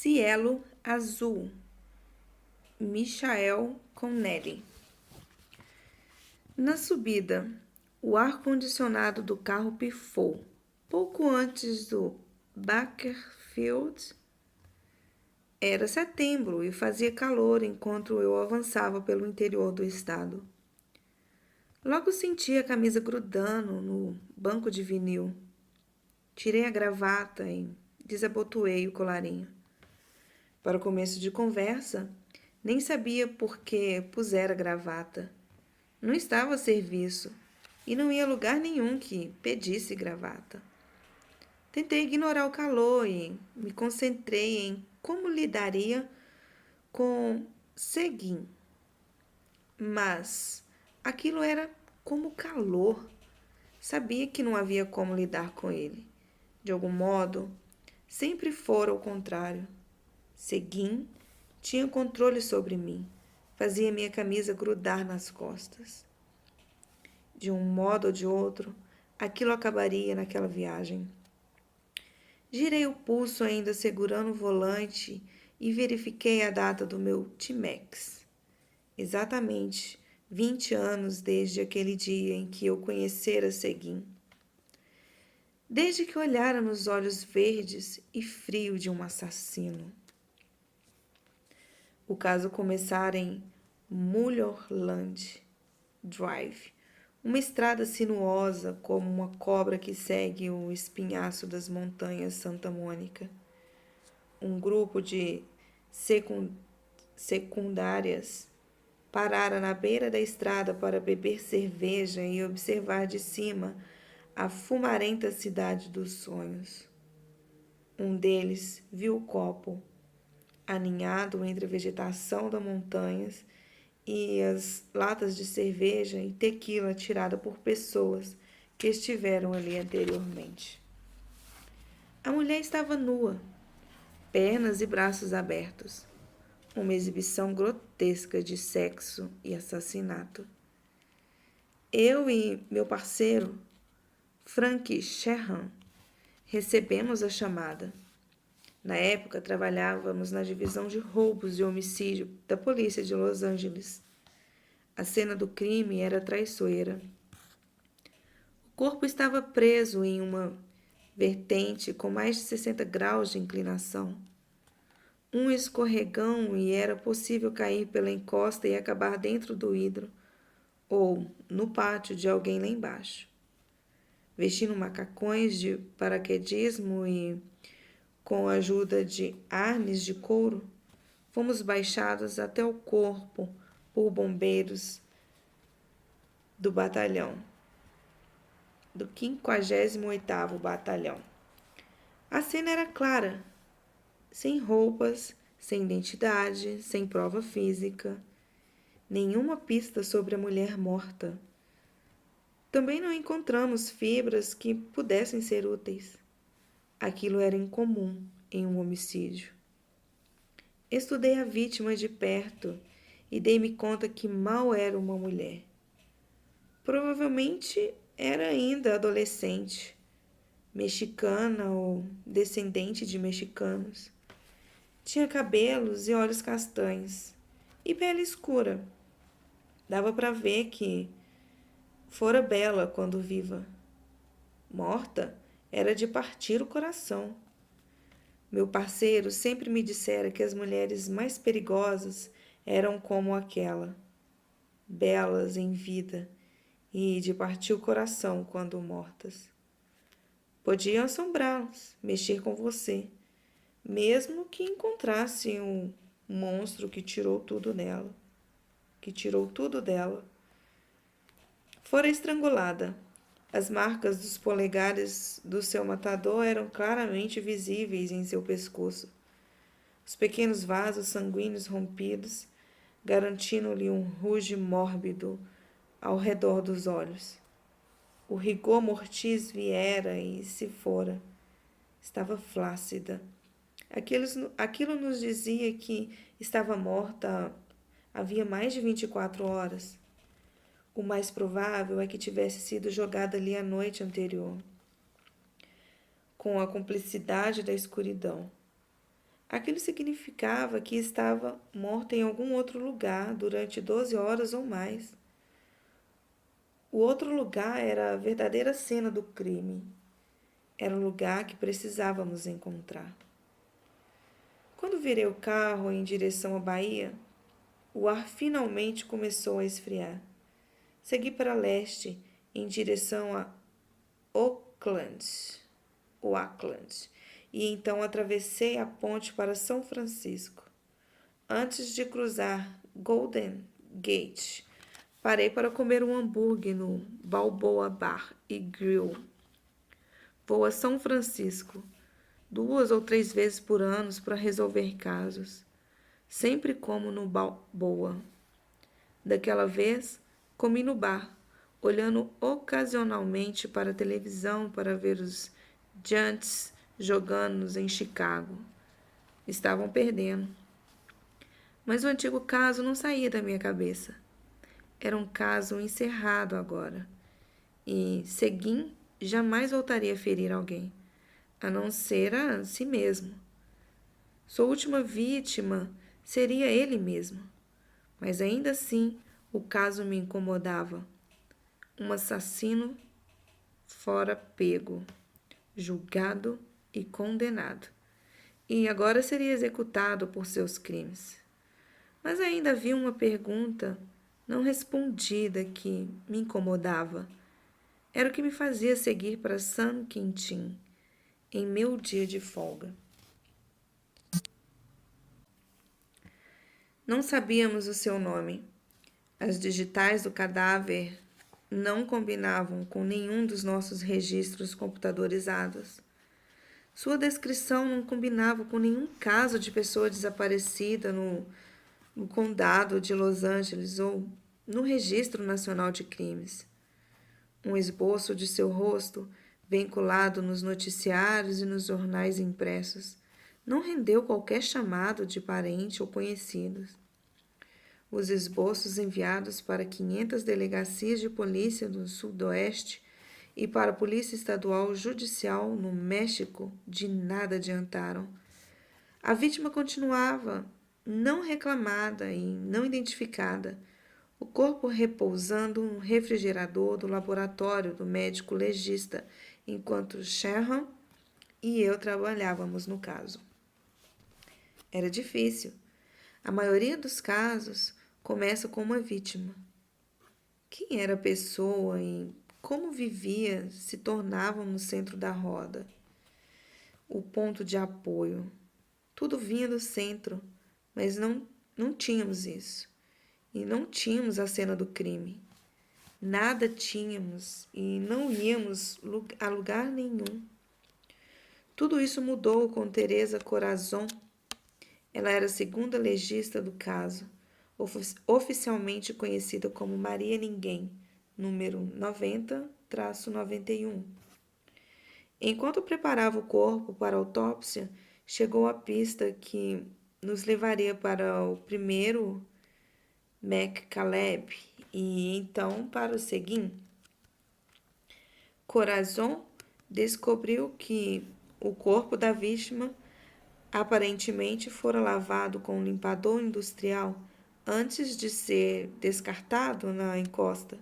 Cielo Azul, Michael Connelly. Na subida, o ar-condicionado do carro pifou. Pouco antes do Bakersfield, era setembro e fazia calor enquanto eu avançava pelo interior do estado. Logo senti a camisa grudando no banco de vinil. Tirei a gravata e desabotoei o colarinho. Para o começo de conversa, nem sabia por que pusera gravata. Não estava a serviço e não ia a lugar nenhum que pedisse gravata. Tentei ignorar o calor e me concentrei em como lidaria com Seguin. Mas aquilo era como calor. Sabia que não havia como lidar com ele. De algum modo, sempre fora o contrário. Seguin tinha controle sobre mim. Fazia minha camisa grudar nas costas. De um modo ou de outro, aquilo acabaria naquela viagem. Girei o pulso ainda segurando o volante e verifiquei a data do meu Timex. Exatamente 20 anos desde aquele dia em que eu conhecera Seguin. Desde que olhara nos olhos verdes e frio de um assassino. O caso começara em Mulholland Drive, uma estrada sinuosa como uma cobra que segue o espinhaço das montanhas Santa Mônica. Um grupo de secundárias parara na beira da estrada para beber cerveja e observar de cima a fumarenta cidade dos sonhos. Um deles viu o copo, aninhado entre a vegetação das montanhas e as latas de cerveja e tequila tirada por pessoas que estiveram ali anteriormente. A mulher estava nua, pernas e braços abertos. Uma exibição grotesca de sexo e assassinato. Eu e meu parceiro, Frank Sheehan, recebemos a chamada. Na época, trabalhávamos na divisão de roubos e homicídio da polícia de Los Angeles. A cena do crime era traiçoeira. O corpo estava preso em uma vertente com mais de 60 graus de inclinação. Um escorregão e era possível cair pela encosta e acabar dentro do hidro ou no pátio de alguém lá embaixo. Vestindo macacões de paraquedismo e com a ajuda de arnes de couro, fomos baixados até o corpo por bombeiros do batalhão, do 58º Batalhão. A cena era clara, sem roupas, sem identidade, sem prova física, nenhuma pista sobre a mulher morta. Também não encontramos fibras que pudessem ser úteis. Aquilo era incomum em um homicídio. Estudei a vítima de perto e dei-me conta que mal era uma mulher. Provavelmente era ainda adolescente, mexicana ou descendente de mexicanos. Tinha cabelos e olhos castanhos e pele escura. Dava para ver que fora bela quando viva. Morta era de partir o coração. Meu parceiro sempre me dissera que as mulheres mais perigosas eram como aquela, belas em vida e de partir o coração quando mortas. Podiam assombrá-los, mexer com você, mesmo que encontrasse um monstro que tirou tudo dela. Fora estrangulada. As marcas dos polegares do seu matador eram claramente visíveis em seu pescoço. Os pequenos vasos sanguíneos rompidos, garantindo-lhe um ruge mórbido ao redor dos olhos. O rigor mortis viera e se fora. Estava flácida. Aquilo nos dizia que estava morta havia mais de 24 horas. O mais provável é que tivesse sido jogada ali a noite anterior, com a cumplicidade da escuridão. Aquilo significava que estava morta em algum outro lugar durante 12 horas ou mais. O outro lugar era a verdadeira cena do crime. Era o lugar que precisávamos encontrar. Quando virei o carro em direção à Bahia, o ar finalmente começou a esfriar. Segui para leste, em direção a Auckland, e então atravessei a ponte para São Francisco. Antes de cruzar Golden Gate, parei para comer um hambúrguer no Balboa Bar e Grill. Vou a São Francisco 2 ou 3 vezes por ano para resolver casos. Sempre como no Balboa. Daquela vez, comi no bar, olhando ocasionalmente para a televisão para ver os Giants jogando em Chicago. Estavam perdendo. Mas o antigo caso não saía da minha cabeça. Era um caso encerrado agora. E Seguin jamais voltaria a ferir alguém, a não ser a si mesmo. Sua última vítima seria ele mesmo. Mas ainda assim, o caso me incomodava. Um assassino fora pego, julgado e condenado. E agora seria executado por seus crimes. Mas ainda havia uma pergunta não respondida que me incomodava. Era o que me fazia seguir para San Quintin em meu dia de folga. Não sabíamos o seu nome. As digitais do cadáver não combinavam com nenhum dos nossos registros computadorizados. Sua descrição não combinava com nenhum caso de pessoa desaparecida no condado de Los Angeles ou no Registro Nacional de Crimes. Um esboço de seu rosto, vinculado nos noticiários e nos jornais impressos, não rendeu qualquer chamado de parente ou conhecidos. Os esboços enviados para 500 delegacias de polícia do Sudoeste e para a Polícia Estadual Judicial no México de nada adiantaram. A vítima continuava não reclamada e não identificada, o corpo repousando no refrigerador do laboratório do médico legista, enquanto Sharon e eu trabalhávamos no caso. Era difícil. A maioria dos casos começa com uma vítima. Quem era a pessoa e como vivia se tornavam no centro da roda. O ponto de apoio. Tudo vinha do centro, mas não tínhamos isso. E não tínhamos a cena do crime. Nada tínhamos e não íamos a lugar nenhum. Tudo isso mudou com Teresa Corazon. Ela era a segunda legista do caso, oficialmente conhecida como Maria Ninguém, número 90-91. Enquanto preparava o corpo para a autópsia, chegou a pista que nos levaria para o primeiro McCaleb e então para o Seguin. Corazon descobriu que o corpo da vítima aparentemente fora lavado com um limpador industrial antes de ser descartado na encosta.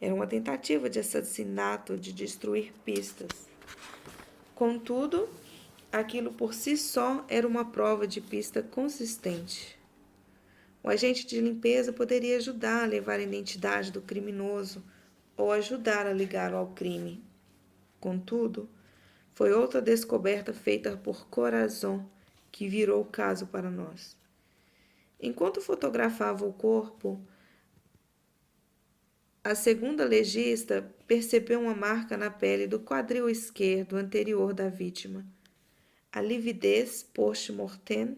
Era uma tentativa de assassinato de destruir pistas. Contudo, aquilo por si só era uma prova de pista consistente. O agente de limpeza poderia ajudar a levar a identidade do criminoso ou ajudar a ligá-lo ao crime. Contudo, foi outra descoberta feita por Corazon que virou o caso para nós. Enquanto fotografava o corpo, a segunda legista percebeu uma marca na pele do quadril esquerdo anterior da vítima. A lividez post-mortem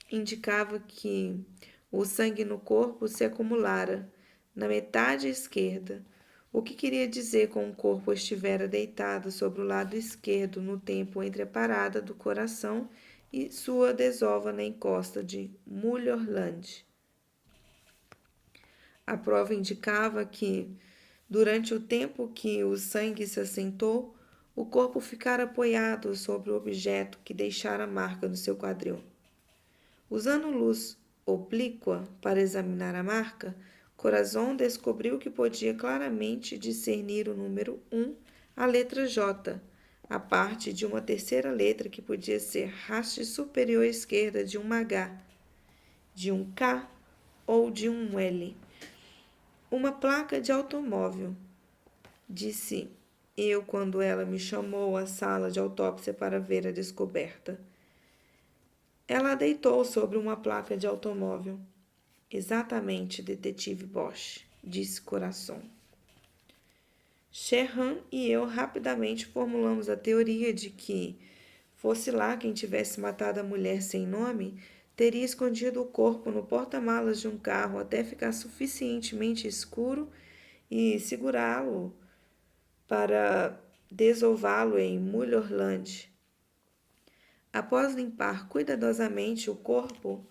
indicava que o sangue no corpo se acumulara na metade esquerda, o que queria dizer que o corpo estivera deitado sobre o lado esquerdo no tempo entre a parada do coração e sua desova na encosta de Mulholland. A prova indicava que, durante o tempo que o sangue se assentou, o corpo ficara apoiado sobre o objeto que deixara a marca no seu quadril. Usando luz oblíqua para examinar a marca, Corazon descobriu que podia claramente discernir o número 1, a letra J, a parte de uma terceira letra que podia ser haste superior esquerda de um H, de um K ou de um L. Uma placa de automóvel, disse eu quando ela me chamou à sala de autópsia para ver a descoberta. Ela a deitou sobre uma placa de automóvel. Exatamente, detetive Bosch, disse Corazon. Sherhan e eu rapidamente formulamos a teoria de que, fosse lá quem tivesse matado a mulher sem nome, teria escondido o corpo no porta-malas de um carro até ficar suficientemente escuro e segurá-lo para desová-lo em Mulholland. Após limpar cuidadosamente o corpo,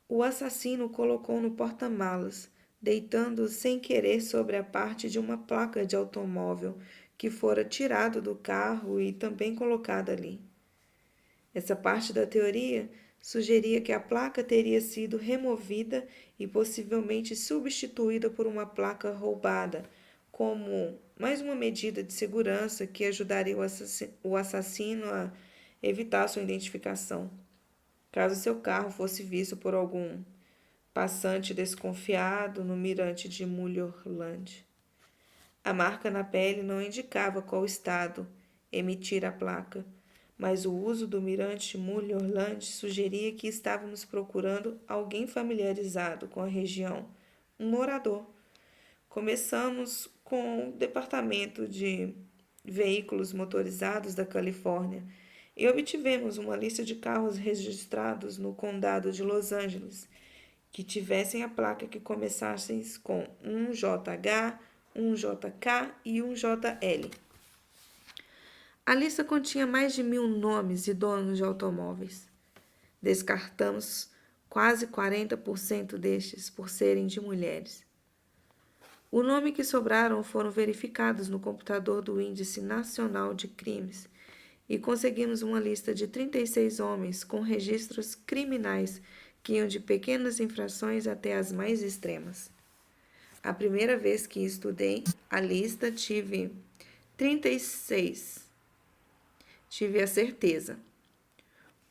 o assassino o colocou no porta-malas, deitando-o sem querer sobre a parte de uma placa de automóvel que fora tirado do carro e também colocada ali. Essa parte da teoria sugeria que a placa teria sido removida e possivelmente substituída por uma placa roubada, como mais uma medida de segurança que ajudaria o assassino a evitar sua identificação, caso seu carro fosse visto por algum passante desconfiado no mirante de Mulholland. A marca na pele não indicava qual estado emitira a placa, mas o uso do mirante Mulholland sugeria que estávamos procurando alguém familiarizado com a região, um morador. Começamos com o Departamento de Veículos Motorizados da Califórnia e obtivemos uma lista de carros registrados no condado de Los Angeles que tivessem a placa que começassem com um JH, um JK e um JL. A lista continha mais de 1.000 nomes e donos de automóveis. Descartamos quase 40% destes por serem de mulheres. O nome que sobraram foram verificados no computador do Índice Nacional de Crimes e conseguimos uma lista de 36 homens com registros criminais que iam de pequenas infrações até as mais extremas. A primeira vez que estudei a lista tive 36. Tive a certeza.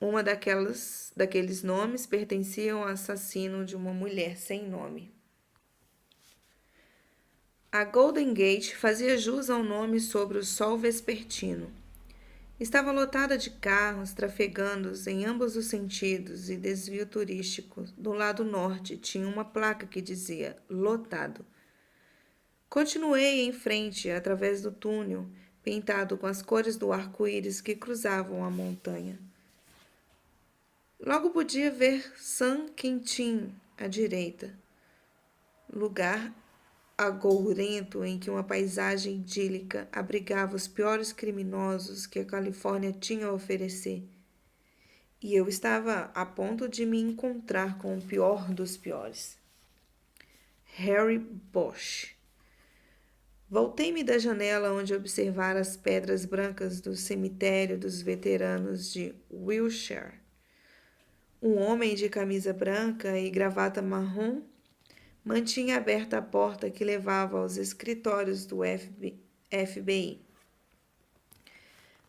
Uma daqueles nomes pertencia ao assassino de uma mulher sem nome. A Golden Gate fazia jus ao nome sobre o sol vespertino. Estava lotada de carros trafegando em ambos os sentidos e desvio turístico. Do lado norte tinha uma placa que dizia lotado. Continuei em frente através do túnel, pintado com as cores do arco-íris que cruzavam a montanha. Logo podia ver San Quentin à direita, lugar agourento em que uma paisagem idílica abrigava os piores criminosos que a Califórnia tinha a oferecer. E eu estava a ponto de me encontrar com o pior dos piores. Harry Bosch. Voltei-me da janela onde observara as pedras brancas do cemitério dos veteranos de Wilshire. Um homem de camisa branca e gravata marrom mantinha aberta a porta que levava aos escritórios do FBI.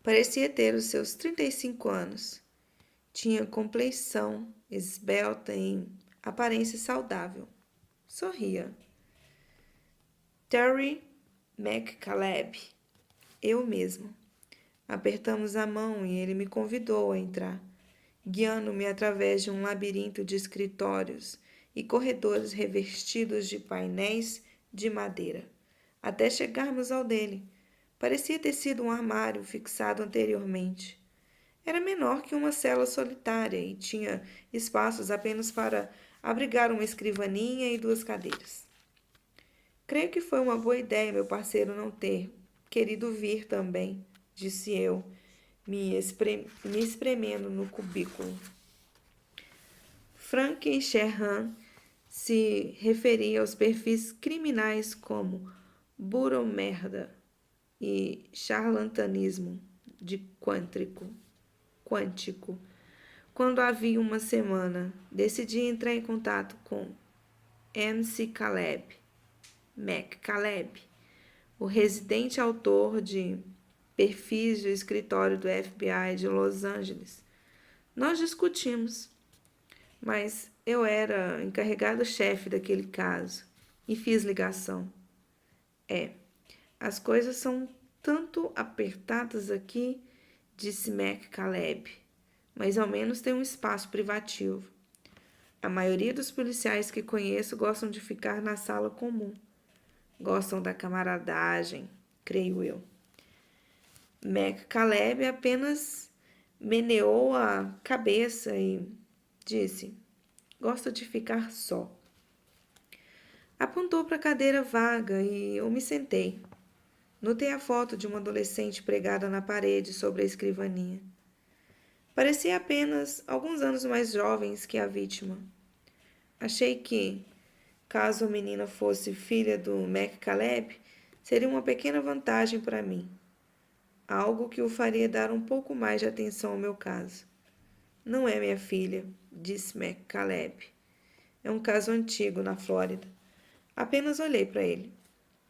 Parecia ter os seus 35 anos. Tinha compleição esbelta e aparência saudável. Sorria. Terry McCaleb. Eu mesmo. Apertamos a mão e ele me convidou a entrar, guiando-me através de um labirinto de escritórios e corredores revestidos de painéis de madeira, até chegarmos ao dele. Parecia ter sido um armário fixado anteriormente. Era menor que uma cela solitária e tinha espaços apenas para abrigar uma escrivaninha e 2 cadeiras. Creio que foi uma boa ideia meu parceiro não ter querido vir também, disse eu, me espremendo no cubículo. Frank Sherhan se referia aos perfis criminais como burro merda. e charlatanismo de quântico. Quando havia uma semana, decidi entrar em contato com Mac Caleb, o residente autor de perfis do escritório do FBI de Los Angeles. Nós discutimos, mas eu era encarregado-chefe daquele caso e fiz ligação. As coisas são tanto apertadas aqui, disse Mac Caleb, mas ao menos tem um espaço privativo. A maioria dos policiais que conheço gostam de ficar na sala comum. Gostam da camaradagem, creio eu. Mac Caleb apenas meneou a cabeça e disse: gosto de ficar só. Apontou para a cadeira vaga e eu me sentei. Notei a foto de uma adolescente pregada na parede sobre a escrivaninha. Parecia apenas alguns anos mais jovens que a vítima. Achei que, caso a menina fosse filha do Mac Caleb, seria uma pequena vantagem para mim. Algo que o faria dar um pouco mais de atenção ao meu caso. Não é minha filha, disse Mac Caleb. É um caso antigo na Flórida. Apenas olhei para ele.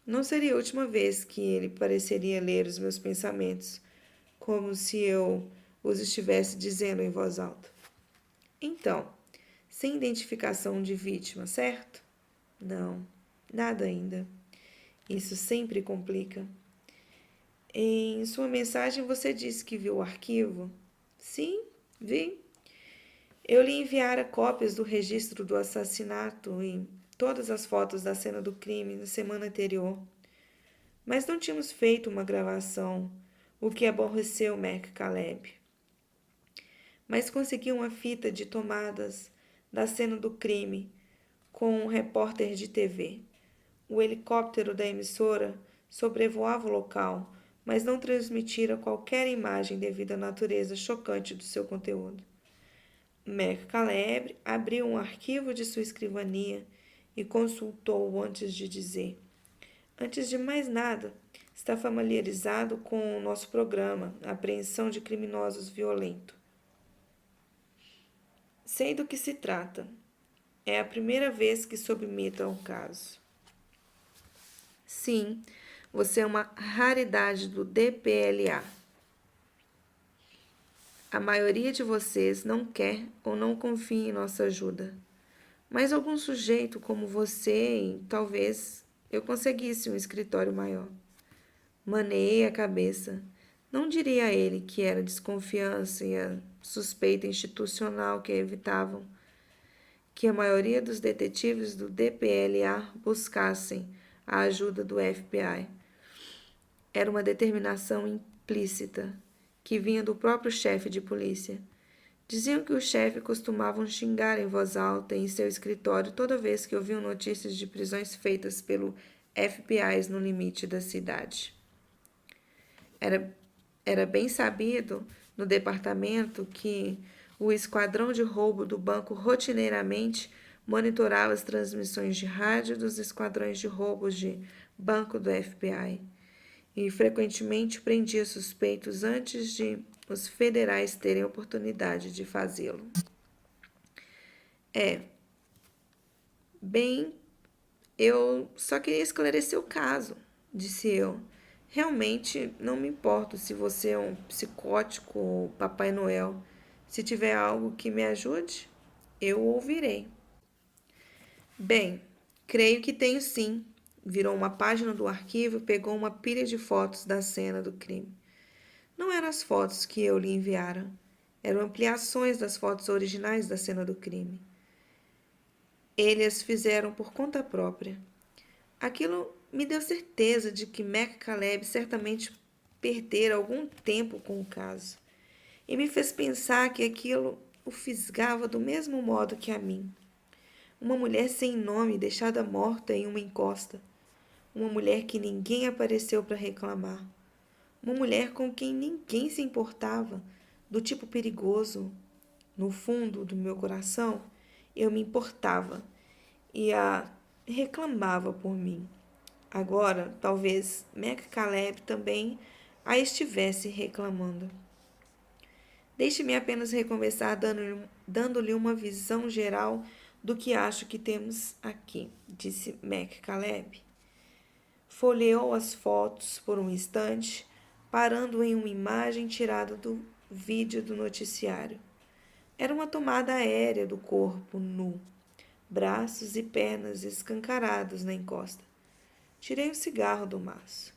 Não seria a última vez que ele pareceria ler os meus pensamentos, como se eu os estivesse dizendo em voz alta. Então, sem identificação de vítima, certo? Não, nada ainda. Isso sempre complica. Em sua mensagem você disse que viu o arquivo? Sim, vi. Eu lhe enviara cópias do registro do assassinato e todas as fotos da cena do crime na semana anterior. Mas não tínhamos feito uma gravação, o que aborreceu Mac Caleb. Mas consegui uma fita de tomadas da cena do crime com um repórter de TV. O helicóptero da emissora sobrevoava o local, mas não transmitira qualquer imagem devido à natureza chocante do seu conteúdo. Mac Caleb abriu um arquivo de sua escrivaninha e consultou-o antes de dizer: antes de mais nada, está familiarizado com o nosso programa, Apreensão de Criminosos Violentos. Sei do que se trata. É a primeira vez que submeto ao caso. Sim, você é uma raridade do DPLA. A maioria de vocês não quer ou não confia em nossa ajuda. Mas algum sujeito como você, talvez eu conseguisse um escritório maior. Maneei a cabeça. Não diria a ele que era desconfiança e a suspeita institucional que evitavam que a maioria dos detetives do DPLA buscassem a ajuda do FBI. Era uma determinação implícita que vinha do próprio chefe de polícia. Diziam que o chefe costumava xingar em voz alta em seu escritório toda vez que ouviam notícias de prisões feitas pelo FBI no limite da cidade. Era bem sabido no departamento que o esquadrão de roubo do banco rotineiramente monitorava as transmissões de rádio dos esquadrões de roubos de banco do FBI e frequentemente prendia suspeitos antes de os federais terem oportunidade de fazê-lo. Bem, eu só queria esclarecer o caso, disse eu. Realmente não me importo se você é um psicótico ou Papai Noel. Se tiver algo que me ajude, eu ouvirei. Bem, creio que tenho sim. Virou uma página do arquivo e pegou uma pilha de fotos da cena do crime. Não eram as fotos que eu lhe enviara. Eram ampliações das fotos originais da cena do crime. Eles as fizeram por conta própria. Aquilo me deu certeza de que Mac Caleb certamente perdera algum tempo com o caso. E me fez pensar que aquilo o fisgava do mesmo modo que a mim. Uma mulher sem nome deixada morta em uma encosta. Uma mulher que ninguém apareceu para reclamar. Uma mulher com quem ninguém se importava, do tipo perigoso. No fundo do meu coração, eu me importava e a reclamava por mim. Agora, talvez Caleb também a estivesse reclamando. Deixe-me apenas recomeçar dando-lhe uma visão geral do que acho que temos aqui, disse Caleb. Folheou as fotos por um instante, parando em uma imagem tirada do vídeo do noticiário. Era uma tomada aérea do corpo nu, braços e pernas escancarados na encosta. Tirei o cigarro do maço.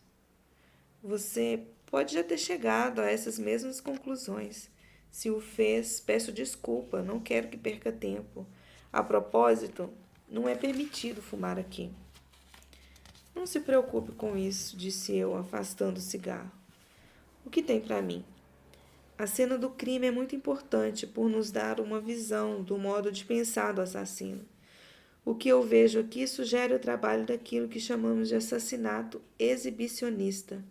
Você pode já ter chegado a essas mesmas conclusões. Se o fez, peço desculpa, não quero que perca tempo. A propósito, não é permitido fumar aqui. Não se preocupe com isso, disse eu, afastando o cigarro. O que tem para mim? A cena do crime é muito importante por nos dar uma visão do modo de pensar do assassino. O que eu vejo aqui sugere o trabalho daquilo que chamamos de assassinato exibicionista.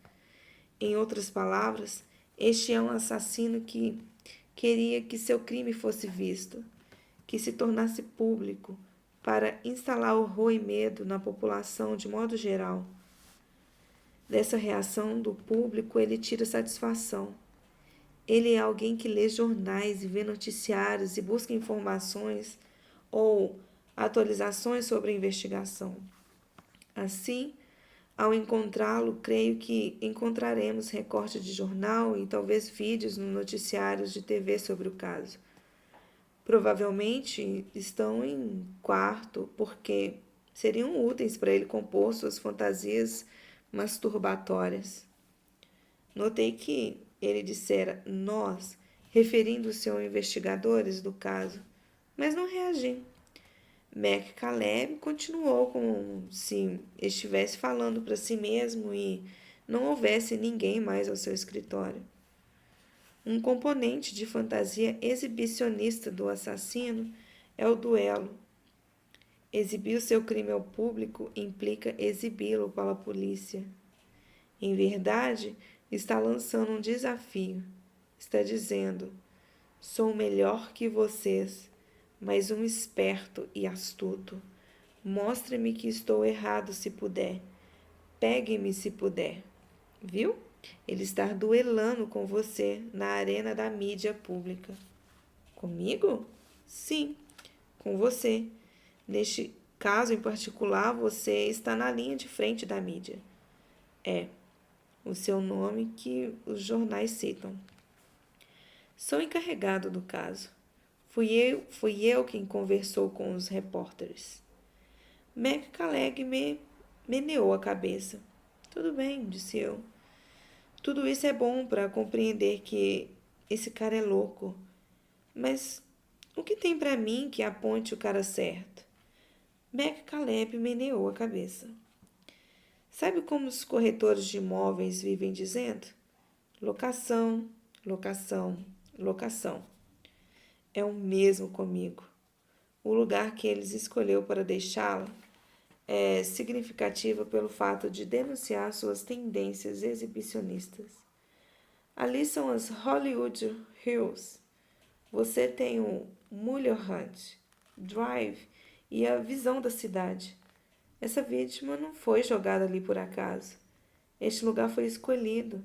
Em outras palavras, este é um assassino que queria que seu crime fosse visto, que se tornasse público, para instalar horror e medo na população de modo geral. Dessa reação do público ele tira satisfação. Ele é alguém que lê jornais e vê noticiários e busca informações ou atualizações sobre a investigação. Assim, ao encontrá-lo, creio que encontraremos recortes de jornal e talvez vídeos nos noticiários de TV sobre o caso. Provavelmente estão em quarto, porque seriam úteis para ele compor suas fantasias masturbatórias. Notei que ele dissera nós, referindo-se aos investigadores do caso, mas não reagi. Caleb continuou como se estivesse falando para si mesmo e não houvesse ninguém mais ao seu escritório. Um componente de fantasia exibicionista do assassino é o duelo. Exibir o seu crime ao público implica exibi-lo para a polícia. Em verdade, está lançando um desafio. Está dizendo: sou melhor que vocês, mas um esperto e astuto. Mostre-me que estou errado se puder. Pegue-me se puder. Viu? Ele está duelando com você na arena da mídia pública. Comigo? Sim, com você. Neste caso em particular, você está na linha de frente da mídia. É o seu nome que os jornais citam. Sou encarregado do caso. Fui eu quem conversou com os repórteres. Caleb me meneou a cabeça. Tudo bem, disse eu. Tudo isso é bom para compreender que esse cara é louco. Mas o que tem para mim que aponte o cara certo? Caleb meneou a cabeça. Sabe como os corretores de imóveis vivem dizendo? Locação, locação, locação. É o mesmo comigo. O lugar que eles escolheu para deixá-la é significativa pelo fato de denunciar suas tendências exibicionistas. Ali são as Hollywood Hills. Você tem o Mulholland Drive e a visão da cidade. Essa vítima não foi jogada ali por acaso. Este lugar foi escolhido,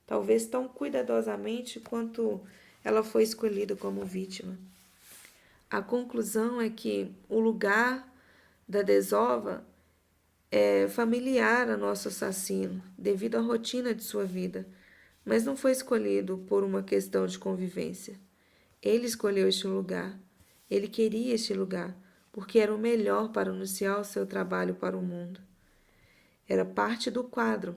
talvez tão cuidadosamente quanto ela foi escolhida como vítima. A conclusão é que o lugar da desova é familiar a nosso assassino, devido à rotina de sua vida, mas não foi escolhido por uma questão de convivência. Ele escolheu este lugar. Ele queria este lugar, porque era o melhor para anunciar o seu trabalho para o mundo. Era parte do quadro.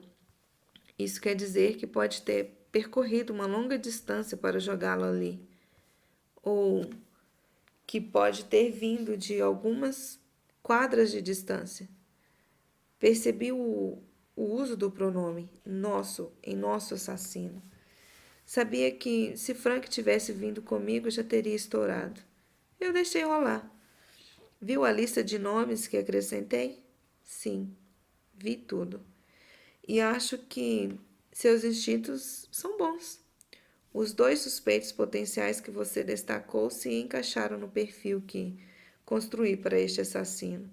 Isso quer dizer que pode ter percorrido uma longa distância para jogá-lo ali, ou que pode ter vindo de algumas quadras de distância. Percebi o uso do pronome nosso em nosso assassino. Sabia que se Frank tivesse vindo comigo já teria estourado. Eu deixei rolar. Viu a lista de nomes que acrescentei? Sim, vi tudo. E acho que seus instintos são bons. Os 2 suspeitos potenciais que você destacou se encaixaram no perfil que construí para este assassino.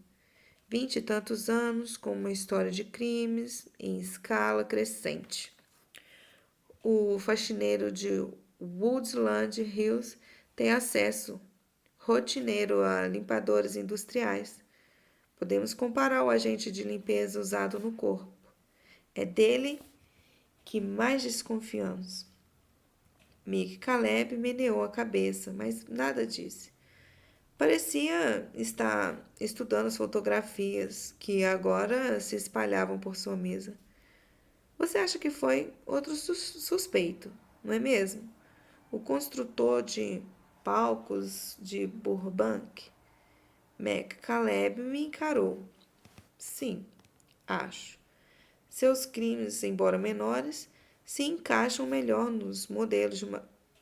20 e tantos anos, com uma história de crimes em escala crescente. O faxineiro de Woodland Hills tem acesso rotineiro a limpadores industriais. Podemos comparar o agente de limpeza usado no corpo. É dele que mais desconfiamos. Mick Caleb meneou a cabeça, mas nada disse. Parecia estar estudando as fotografias que agora se espalhavam por sua mesa. Você acha que foi outro suspeito, não é mesmo? O construtor de palcos de Burbank? Mac Caleb me encarou. Sim, acho. Seus crimes, embora menores, se encaixam melhor nos modelos de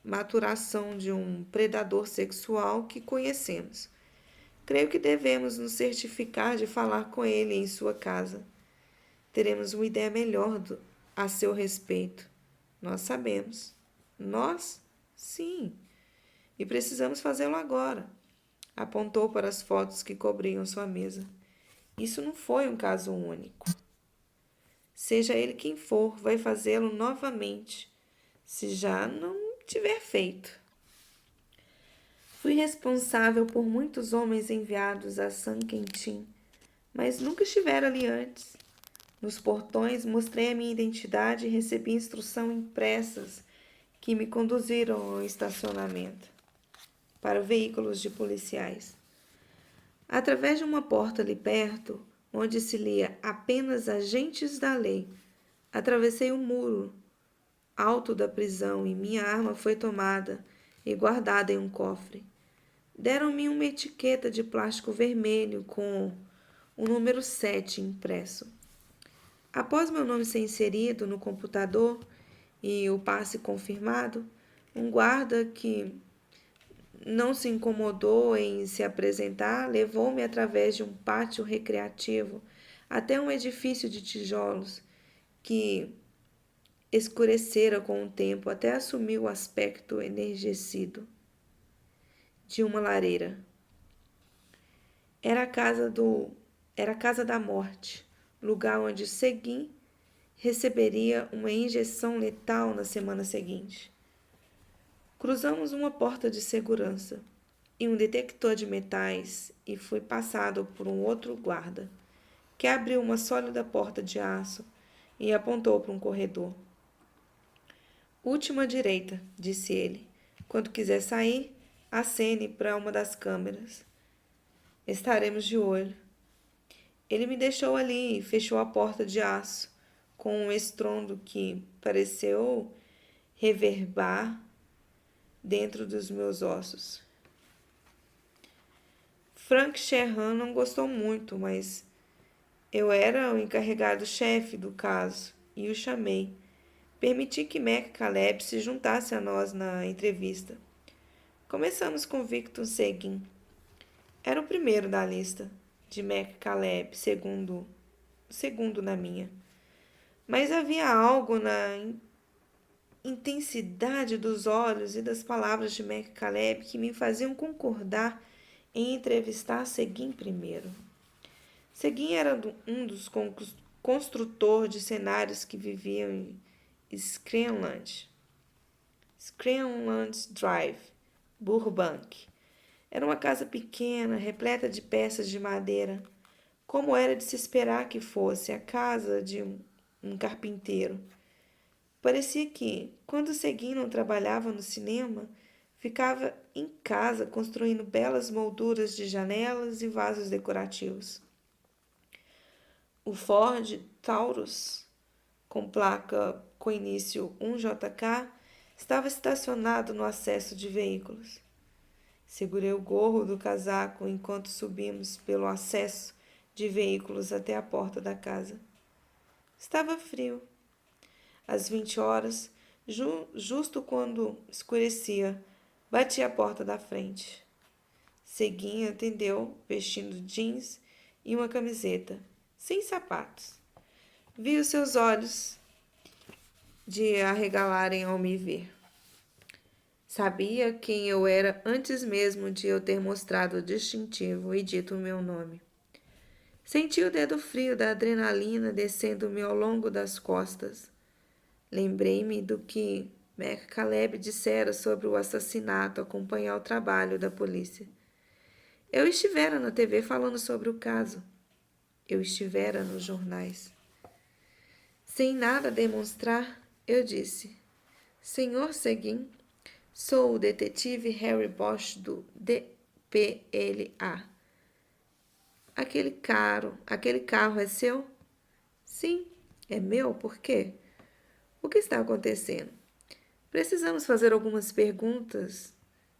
maturação de um predador sexual que conhecemos. Creio que devemos nos certificar de falar com ele em sua casa. Teremos uma ideia melhor a seu respeito. Nós sabemos. Nós? Sim. E precisamos fazê-lo agora. Apontou para as fotos que cobriam sua mesa. Isso não foi um caso único. Seja ele quem for, vai fazê-lo novamente, se já não tiver feito. Fui responsável por muitos homens enviados a San Quentin, mas nunca estivera ali antes. Nos portões mostrei a minha identidade e recebi instrução impressas que me conduziram ao estacionamento para veículos de policiais. Através de uma porta ali perto, onde se lia apenas agentes da lei, atravessei o muro alto da prisão e minha arma foi tomada e guardada em um cofre. Deram-me uma etiqueta de plástico vermelho com o número 7 impresso. Após meu nome ser inserido no computador e o passe confirmado, um guarda que não se incomodou em se apresentar levou-me através de um pátio recreativo até um edifício de tijolos que escurecera com o tempo até assumir o aspecto enrijecido de uma lareira. Era a casa da morte, lugar onde Seguin receberia uma injeção letal na semana seguinte. Cruzamos uma porta de segurança e um detector de metais e fui passado por um outro guarda, que abriu uma sólida porta de aço e apontou para um corredor. Última direita, disse ele. Quando quiser sair, acene para uma das câmeras. Estaremos de olho. Ele me deixou ali e fechou a porta de aço, com um estrondo que pareceu reverberar dentro dos meus ossos. Frank Sherhan não gostou muito, mas eu era o encarregado-chefe do caso e o chamei. Permiti que Mac Caleb se juntasse a nós na entrevista. Começamos com Victor Seguin. Era o primeiro da lista de Mac Caleb, segundo na minha. Mas havia algo na intensidade dos olhos e das palavras de Mac Caleb que me faziam concordar em entrevistar Seguin primeiro. Seguin era um dos construtores de cenários que viviam em Scranland Drive, Burbank. Era uma casa pequena, repleta de peças de madeira, como era de se esperar que fosse a casa de um carpinteiro. Parecia que, quando Seguin não trabalhava no cinema, ficava em casa construindo belas molduras de janelas e vasos decorativos. O Ford Taurus, com placa com início 1JK, estava estacionado no acesso de veículos. Segurei o gorro do casaco enquanto subimos pelo acesso de veículos até a porta da casa. Estava frio. Às 20 horas, justo quando escurecia, bati à porta da frente. Seguin atendeu, vestindo jeans e uma camiseta, sem sapatos. Vi os seus olhos de arregalarem ao me ver. Sabia quem eu era antes mesmo de eu ter mostrado o distintivo e dito o meu nome. Senti o dedo frio da adrenalina descendo-me ao longo das costas. Lembrei-me do que McCaleb dissera sobre o assassinato acompanhar o trabalho da polícia. Eu estivera na TV falando sobre o caso. Eu estivera nos jornais. Sem nada a demonstrar, eu disse: Senhor Seguin, sou o detetive Harry Bosch do DPLA. Aquele carro é seu? Sim, é meu. Por quê? O que está acontecendo? Precisamos fazer algumas perguntas.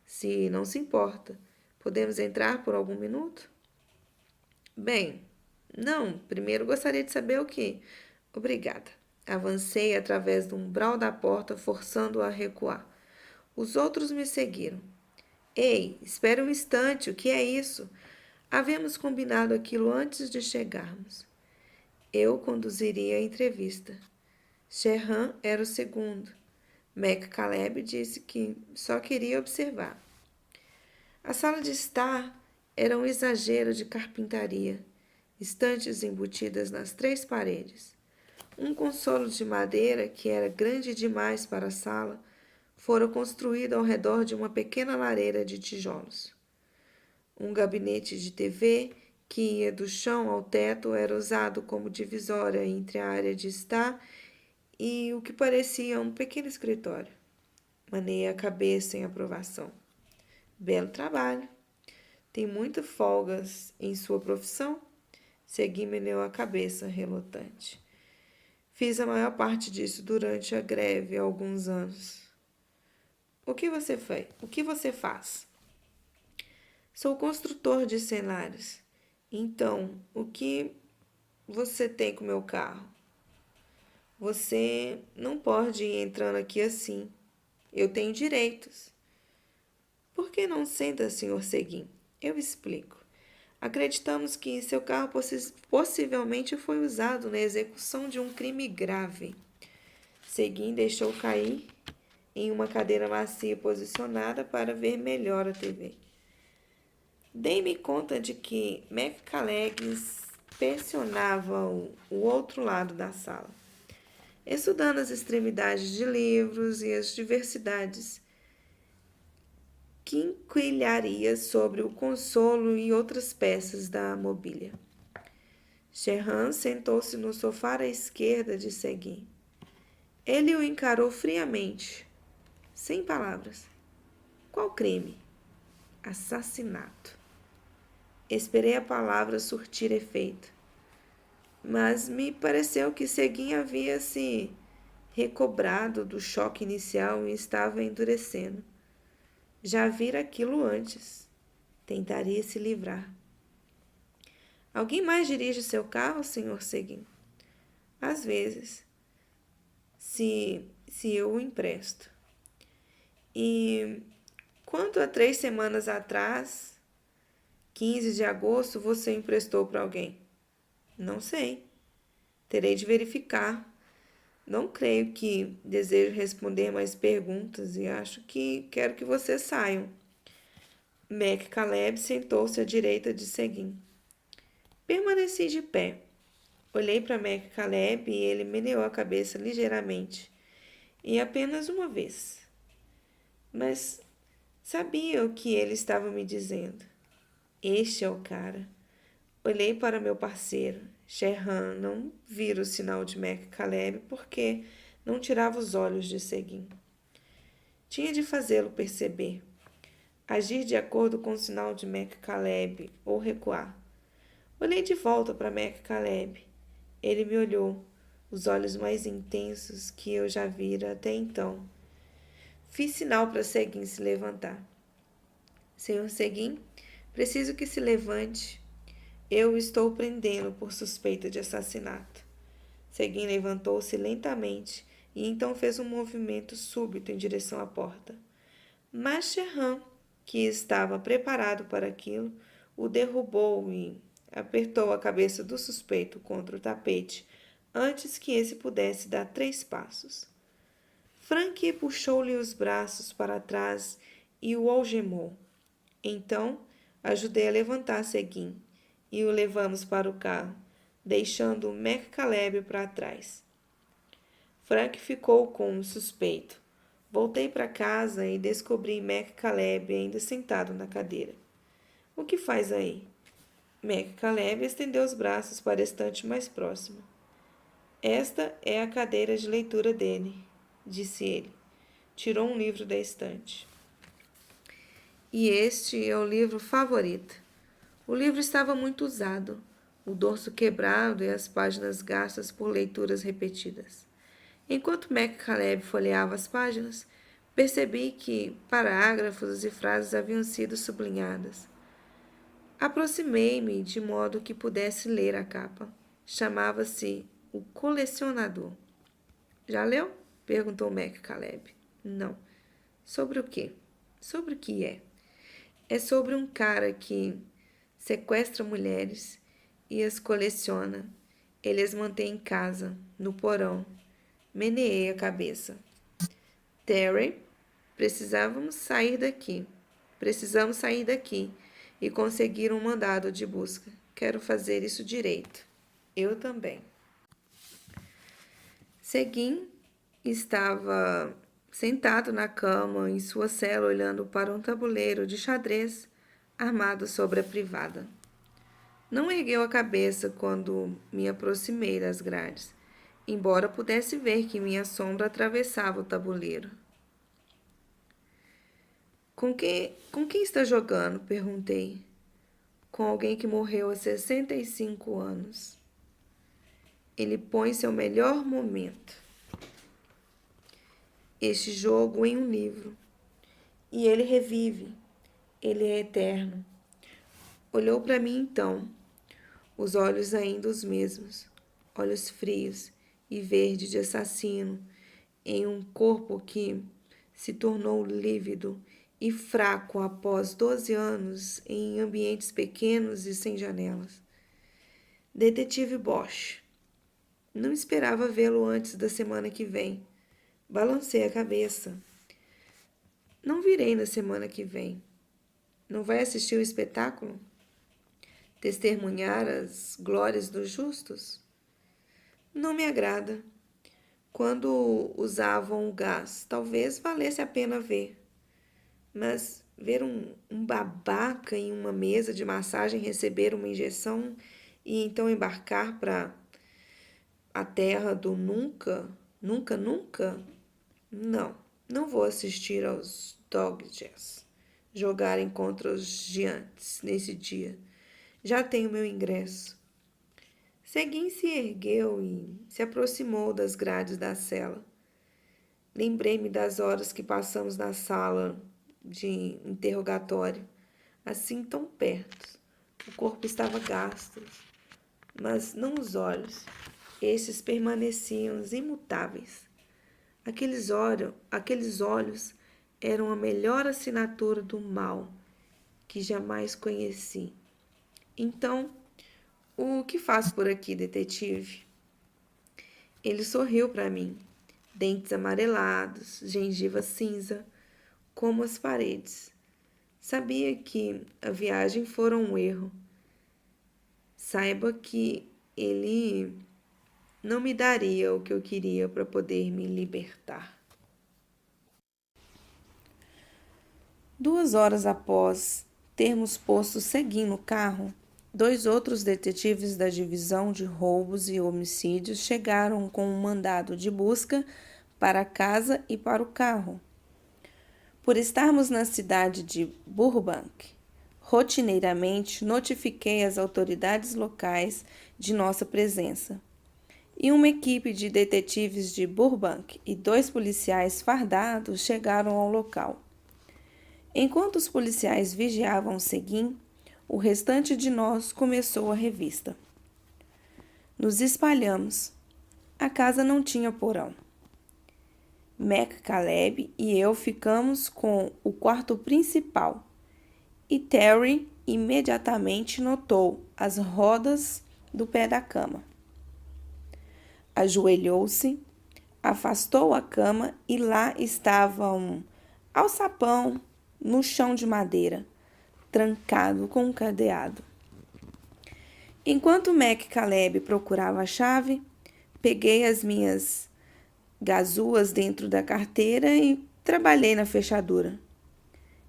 Se não se importa, podemos entrar por algum minuto? Bem, não. Primeiro gostaria de saber o que. Obrigada. Avancei através do umbral da porta, forçando-o a recuar. Os outros me seguiram. Ei, espere um instante, o que é isso? Havíamos combinado aquilo antes de chegarmos. Eu conduziria a entrevista. Sherhan era o segundo. McCaleb disse que só queria observar. A sala de estar era um exagero de carpintaria, estantes embutidas nas 3 paredes. Um consolo de madeira, que era grande demais para a sala, fora construído ao redor de uma pequena lareira de tijolos. Um gabinete de TV, que ia do chão ao teto, era usado como divisória entre a área de estar e o que parecia um pequeno escritório. Manei a cabeça em aprovação. Belo trabalho. Tem muitas folgas em sua profissão? Segui meneou a cabeça, relutante. Fiz a maior parte disso durante a greve há alguns anos. O que você faz? O que você faz? Sou construtor de cenários. Então, o que você tem com meu carro? Você não pode ir entrando aqui assim. Eu tenho direitos. Por que não senta, Sr. Seguin? Eu explico. Acreditamos que seu carro possivelmente foi usado na execução de um crime grave. Seguin deixou cair em uma cadeira macia posicionada para ver melhor a TV. Dei-me conta de que McCaleb inspecionava o outro lado da sala, estudando as extremidades de livros e as diversidades quinquilharias sobre o consolo e outras peças da mobília. Sherhan sentou-se no sofá à esquerda de Seguin. Ele o encarou friamente, sem palavras. Qual crime? Assassinato. Esperei a palavra surtir efeito, mas me pareceu que Seguin havia se recobrado do choque inicial e estava endurecendo. Já vira aquilo antes. Tentaria se livrar. Alguém mais dirige seu carro, Sr. Seguin? Às vezes, se eu o empresto. E quanto a 3 semanas atrás, 15 de agosto, você emprestou para alguém? Não sei. Terei de verificar. Não creio que desejo responder mais perguntas e acho que quero que vocês saiam. McCaleb sentou-se à direita de Seguin. Permaneci de pé. Olhei para McCaleb e ele meneou a cabeça ligeiramente. E apenas uma vez. Mas sabia o que ele estava me dizendo. Este é o cara. Olhei para meu parceiro. Sherhan não vira o sinal de McCaleb porque não tirava os olhos de Seguin. Tinha de fazê-lo perceber. Agir de acordo com o sinal de McCaleb ou recuar. Olhei de volta para McCaleb. Ele me olhou, os olhos mais intensos que eu já vira até então. Fiz sinal para Seguin se levantar. Senhor Seguin, preciso que se levante. Eu o estou prendendo por suspeita de assassinato. Seguin levantou-se lentamente e então fez um movimento súbito em direção à porta. Mas Sherhan, que estava preparado para aquilo, o derrubou e apertou a cabeça do suspeito contra o tapete antes que esse pudesse dar 3 passos. Frank puxou-lhe os braços para trás e o algemou. Então, ajudei a levantar Seguin e o levamos para o carro, deixando Caleb para trás. Frank ficou com um suspeito. Voltei para casa e descobri Caleb ainda sentado na cadeira. O que faz aí? Caleb estendeu os braços para a estante mais próxima. Esta é a cadeira de leitura dele, disse ele. Tirou um livro da estante. E este é o livro favorito. O livro estava muito usado, o dorso quebrado e as páginas gastas por leituras repetidas. Enquanto Caleb folheava as páginas, percebi que parágrafos e frases haviam sido sublinhadas. Aproximei-me de modo que pudesse ler a capa. Chamava-se O Colecionador. Já leu? Perguntou Caleb. Não. Sobre o quê? Sobre o que é? É sobre um cara que sequestra mulheres e as coleciona. Ele as mantém em casa, no porão. Meneei a cabeça. Terry, precisamos sair daqui e conseguir um mandado de busca. Quero fazer isso direito. Eu também. Seguin estava sentado na cama em sua cela olhando para um tabuleiro de xadrez armado sobre a privada. Não ergueu a cabeça quando me aproximei das grades, embora pudesse ver que minha sombra atravessava o tabuleiro. Com quem está jogando? Perguntei. Com alguém que morreu há 65 anos. Ele põe seu melhor momento. Este jogo em um livro. E ele revive. Ele é eterno. Olhou para mim então, os olhos ainda os mesmos, olhos frios e verdes de assassino, em um corpo que se tornou lívido e fraco após 12 anos em ambientes pequenos e sem janelas. Detetive Bosch. Não esperava vê-lo antes da semana que vem. Balancei a cabeça. Não virei na semana que vem. Não vai assistir o espetáculo? Testemunhar as glórias dos justos? Não me agrada. Quando usavam o gás, talvez valesse a pena ver. Mas ver um babaca em uma mesa de massagem receber uma injeção e então embarcar para a terra do nunca, nunca, nunca? Não vou assistir aos Dodgers jogarem contra os Giants nesse dia. Já tenho meu ingresso. Seguin se ergueu e se aproximou das grades da cela. Lembrei-me das horas que passamos na sala de interrogatório, assim tão perto. O corpo estava gasto, mas não os olhos. Estes permaneciam imutáveis. Aqueles olhos eram a melhor assinatura do mal que jamais conheci. Então, o que faz por aqui, detetive? Ele sorriu para mim, dentes amarelados, gengiva cinza, como as paredes. Sabia que a viagem fora um erro. Saiba que ele não me daria o que eu queria para poder me libertar. 2 horas após termos posto Seguin no carro, 2 outros detetives da divisão de roubos e homicídios chegaram com um mandado de busca para a casa e para o carro. Por estarmos na cidade de Burbank, rotineiramente notifiquei as autoridades locais de nossa presença. E uma equipe de detetives de Burbank e 2 policiais fardados chegaram ao local. Enquanto os policiais vigiavam Seguin, o restante de nós começou a revista. Nos espalhamos. A casa não tinha porão. Caleb e eu ficamos com o quarto principal, e Terry imediatamente notou as rodas do pé da cama. Ajoelhou-se, afastou a cama e lá estava um alçapão no chão de madeira, trancado com um cadeado. Enquanto Mac Caleb procurava a chave, peguei as minhas gazuas dentro da carteira e trabalhei na fechadura.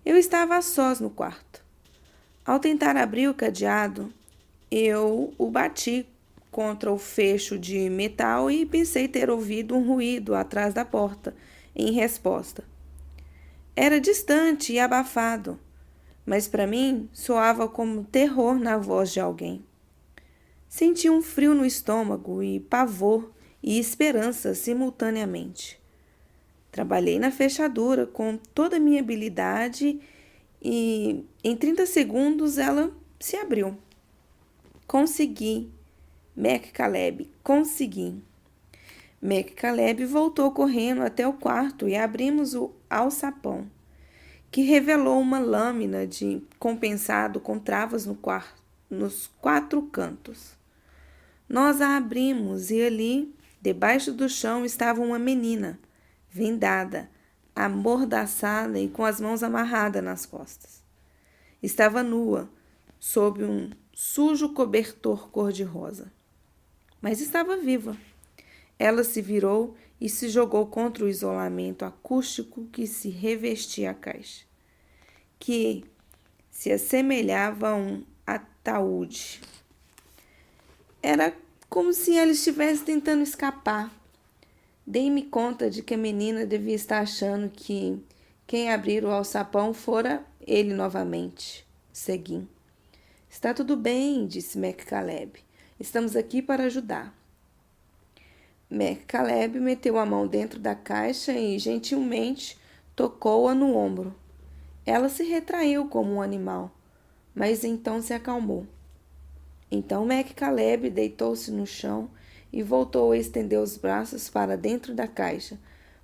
Eu estava a sós no quarto. Ao tentar abrir o cadeado, eu o bati contra o fecho de metal e pensei ter ouvido um ruído atrás da porta, em resposta. Era distante e abafado, mas para mim soava como terror na voz de alguém. Senti um frio no estômago e pavor e esperança simultaneamente. Trabalhei na fechadura com toda a minha habilidade e em 30 segundos ela se abriu. Consegui. Mac Caleb, consegui. Mac Caleb voltou correndo até o quarto e abrimos o alçapão, que revelou uma lâmina de compensado com travas nos 4 cantos. Nós a abrimos e ali, debaixo do chão, estava uma menina, vendada, amordaçada e com as mãos amarradas nas costas. Estava nua, sob um sujo cobertor cor-de-rosa. Mas estava viva. Ela se virou e se jogou contra o isolamento acústico que se revestia a caixa, que se assemelhava a um ataúde. Era como se ela estivesse tentando escapar. Dei-me conta de que a menina devia estar achando que quem abrira o alçapão fora ele novamente. Segui. Está tudo bem, disse Mac Caleb. Estamos aqui para ajudar. Mac Caleb meteu a mão dentro da caixa e gentilmente tocou-a no ombro. Ela se retraiu como um animal, mas então se acalmou. Então Mac Caleb deitou-se no chão e voltou a estender os braços para dentro da caixa,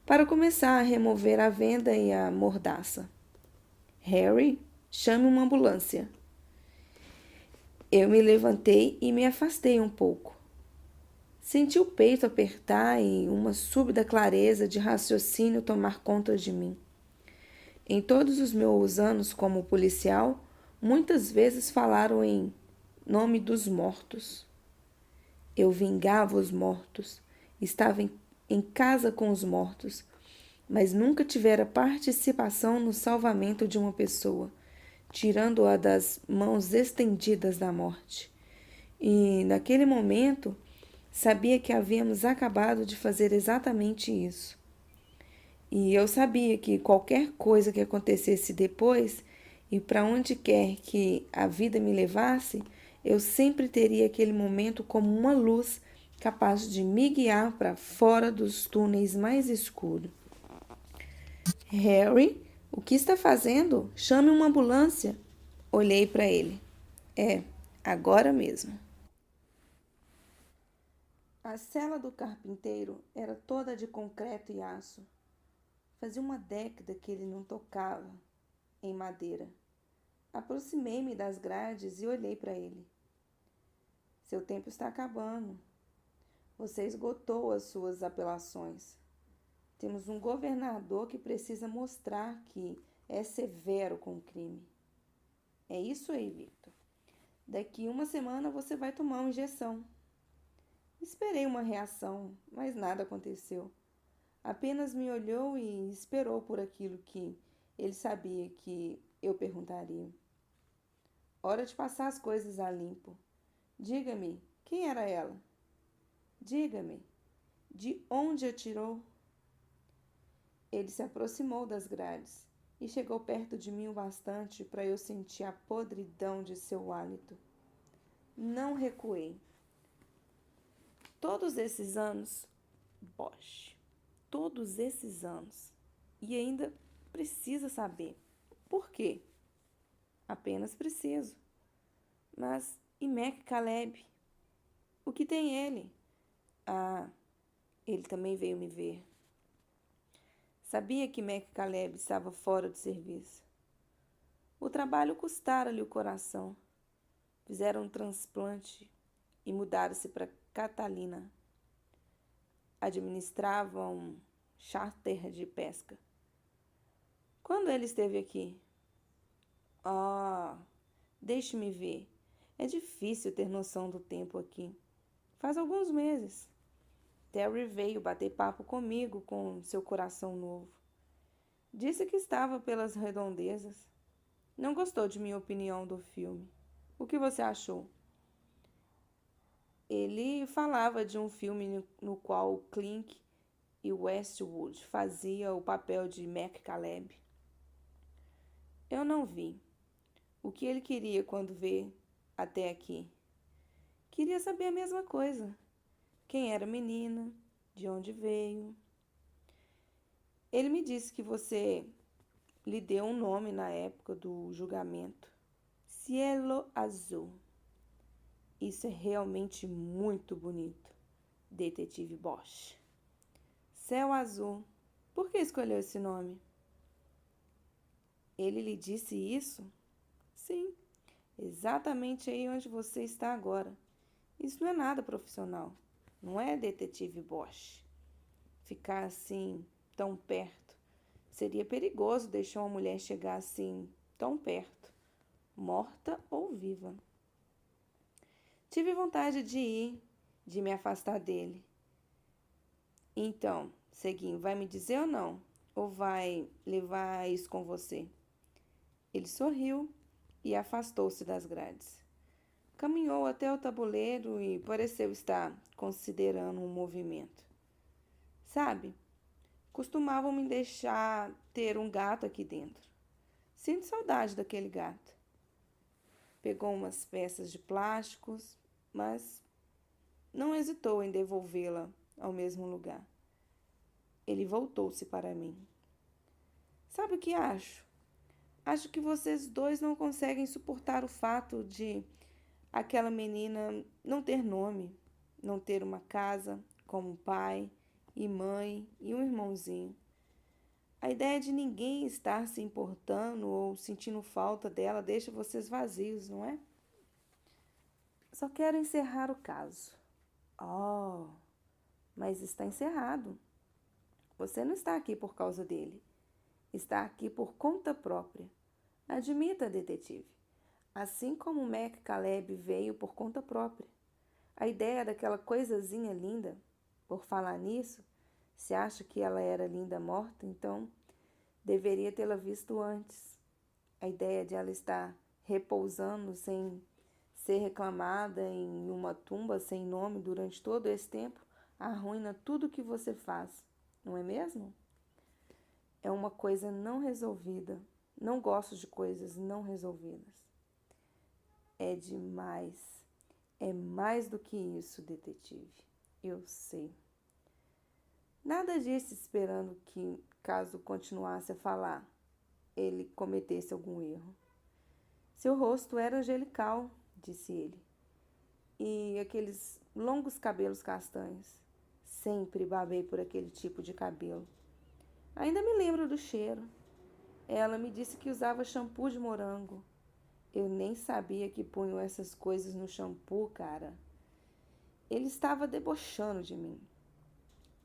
para começar a remover a venda e a mordaça. Harry, chame uma ambulância. Eu me levantei e me afastei um pouco. Senti o peito apertar e uma súbita clareza de raciocínio tomar conta de mim. Em todos os meus anos como policial, muitas vezes falaram em nome dos mortos. Eu vingava os mortos, estava em casa com os mortos, mas nunca tivera participação no salvamento de uma pessoa, tirando-a das mãos estendidas da morte. E, naquele momento, sabia que havíamos acabado de fazer exatamente isso. E eu sabia que qualquer coisa que acontecesse depois, e para onde quer que a vida me levasse, eu sempre teria aquele momento como uma luz capaz de me guiar para fora dos túneis mais escuros. Harry, o que está fazendo? Chame uma ambulância. Olhei para ele. Agora mesmo. A cela do carpinteiro era toda de concreto e aço. Fazia uma década que ele não tocava em madeira. Aproximei-me das grades e olhei para ele. Seu tempo está acabando. Você esgotou as suas apelações. Temos um governador que precisa mostrar que é severo com o crime. É isso aí, Victor. Daqui uma semana você vai tomar uma injeção. Esperei uma reação, mas nada aconteceu. Apenas me olhou e esperou por aquilo que ele sabia que eu perguntaria. Hora de passar as coisas a limpo. Diga-me, quem era ela? Diga-me, de onde atirou? Ele se aproximou das grades e chegou perto de mim o bastante para eu sentir a podridão de seu hálito. Não recuei. Todos esses anos, Bosch, todos esses anos, e ainda precisa saber. Por quê? Apenas preciso. Mas e Mac Caleb? O que tem ele? Ah, ele também veio me ver. Sabia que Mac Caleb estava fora de serviço. O trabalho custara-lhe o coração. Fizeram um transplante e mudaram-se para Catalina. Administravam um charter de pesca. Quando ele esteve aqui? Deixe-me ver. É difícil ter noção do tempo aqui. Faz alguns meses. Terry veio bater papo comigo com seu coração novo. Disse que estava pelas redondezas. Não gostou de minha opinião do filme. O que você achou? Ele falava de um filme no qual Clint e Westwood fazia o papel de McCaleb. Eu não vi. O que ele queria quando veio até aqui? Queria saber a mesma coisa. Quem era a menina? De onde veio? Ele me disse que você lhe deu um nome na época do julgamento. Cielo Azul. Isso é realmente muito bonito, detetive Bosch. Céu Azul. Por que escolheu esse nome? Ele lhe disse isso? Sim, exatamente aí onde você está agora. Isso não é nada profissional. Não é, detetive Bosch? Ficar assim, tão perto. Seria perigoso deixar uma mulher chegar assim, tão perto, morta ou viva. Tive vontade de ir, de me afastar dele. Então, Seguinho, vai me dizer ou não? Ou vai levar isso com você? Ele sorriu e afastou-se das grades. Caminhou até o tabuleiro e pareceu estar considerando um movimento. Sabe, costumavam me deixar ter um gato aqui dentro. Sinto saudade daquele gato. Pegou umas peças de plásticos, mas não hesitou em devolvê-la ao mesmo lugar. Ele voltou-se para mim. Sabe o que acho? Acho que vocês dois não conseguem suportar o fato de aquela menina não ter nome, não ter uma casa como um pai e mãe e um irmãozinho. A ideia de ninguém estar se importando ou sentindo falta dela deixa vocês vazios, não é? Só quero encerrar o caso. Oh, mas está encerrado. Você não está aqui por causa dele. Está aqui por conta própria. Admita, detetive. Assim como McCaleb veio por conta própria. A ideia daquela coisazinha linda, por falar nisso, se acha que ela era linda morta, então deveria tê-la visto antes. A ideia de ela estar repousando sem ser reclamada em uma tumba sem nome durante todo esse tempo arruina tudo o que você faz, não é mesmo? É uma coisa não resolvida. Não gosto de coisas não resolvidas. É demais. É mais do que isso, detetive. Eu sei. Nada disse esperando que, caso continuasse a falar, ele cometesse algum erro. Seu rosto era angelical, disse ele, e aqueles longos cabelos castanhos. Sempre babei por aquele tipo de cabelo. Ainda me lembro do cheiro. Ela me disse que usava shampoo de morango. Eu nem sabia que punham essas coisas no shampoo, cara. Ele estava debochando de mim.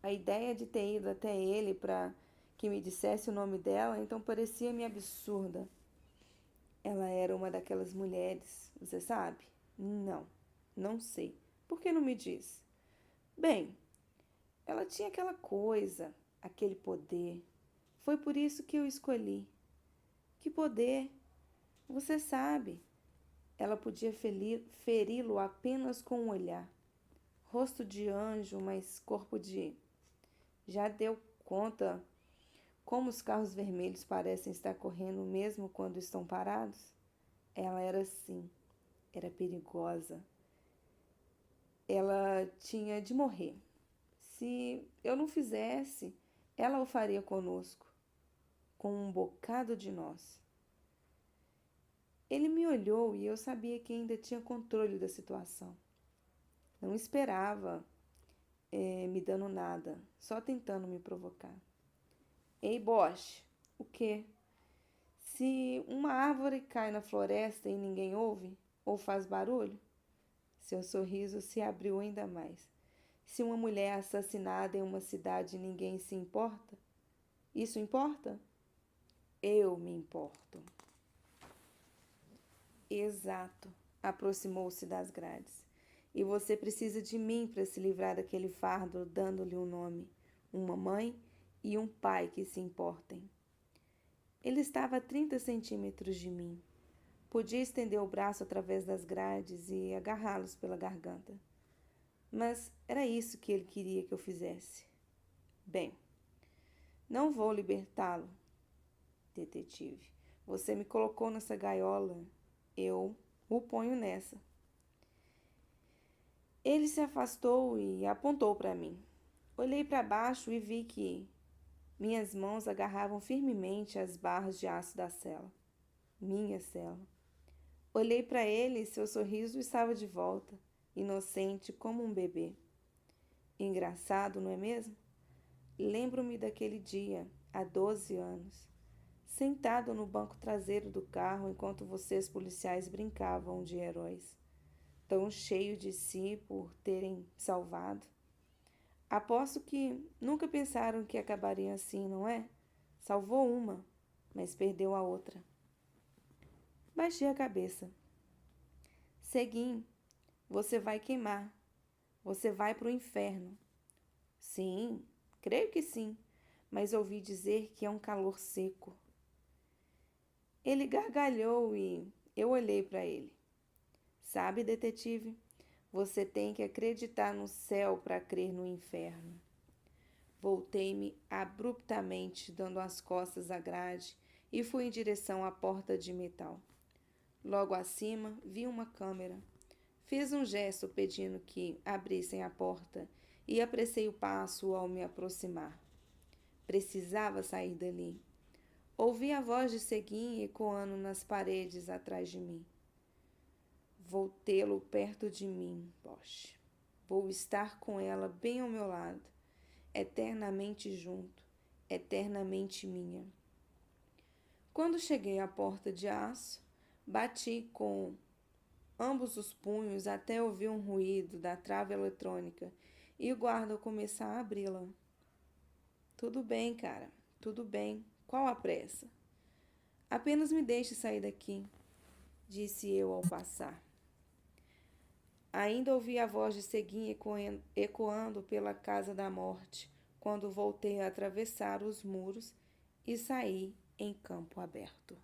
A ideia de ter ido até ele para que me dissesse o nome dela, então parecia-me absurda. Ela era uma daquelas mulheres, você sabe? Não, não sei. Por que não me diz? Bem, ela tinha aquela coisa, aquele poder. Foi por isso que eu escolhi. Que poder? Você sabe. Ela podia feri-lo apenas com um olhar. Rosto de anjo, mas corpo de... Já deu conta como os carros vermelhos parecem estar correndo mesmo quando estão parados? Ela era assim, era perigosa. Ela tinha de morrer. Se eu não fizesse, ela o faria conosco, com um bocado de nós. Ele me olhou e eu sabia que ainda tinha controle da situação. Não esperava me dando nada, só tentando me provocar. Ei, Bosch, o quê? Se uma árvore cai na floresta e ninguém ouve ou faz barulho, seu sorriso se abriu ainda mais. Se uma mulher é assassinada em uma cidade e ninguém se importa, isso importa? Eu me importo. Exato. aproximou-se das grades. E você precisa de mim para se livrar daquele fardo, dando-lhe um nome, uma mãe e um pai que se importem. Ele estava a 30 centímetros de mim. Podia estender o braço através das grades e agarrá-los pela garganta. Mas era isso que ele queria que eu fizesse. Bem, não vou libertá-lo, detetive. Você me colocou nessa gaiola. Eu o ponho nessa. Ele se afastou e apontou para mim. Olhei para baixo e vi que minhas mãos agarravam firmemente as barras de aço da cela. Minha cela. Olhei para ele e seu sorriso estava de volta, inocente como um bebê. Engraçado, não é mesmo? Lembro-me daquele dia, há 12 anos, sentado no banco traseiro do carro enquanto vocês policiais brincavam de heróis, tão cheio de si por terem salvado. Aposto que nunca pensaram que acabaria assim, não é? Salvou uma, mas perdeu a outra. Baixei a cabeça. Seguim, você vai queimar. Você vai para o inferno. Sim, creio que sim, mas ouvi dizer que é um calor seco. Ele gargalhou e eu olhei para ele. Sabe, detetive, você tem que acreditar no céu para crer no inferno. Voltei-me abruptamente, dando as costas à grade, e fui em direção à porta de metal. Logo acima, vi uma câmera. Fiz um gesto pedindo que abrissem a porta e apressei o passo ao me aproximar. Precisava sair dali. Ouvi a voz de Seguin ecoando nas paredes atrás de mim. Vou tê-lo perto de mim, Bosch. Vou estar com ela bem ao meu lado, eternamente junto, eternamente minha. Quando cheguei à porta de aço, bati com ambos os punhos até ouvir um ruído da trava eletrônica e o guarda começar a abri-la. Tudo bem, cara, tudo bem. Qual a pressa? Apenas me deixe sair daqui, disse eu ao passar. Ainda ouvi a voz de Seguin ecoando pela casa da morte, quando voltei a atravessar os muros e saí em campo aberto.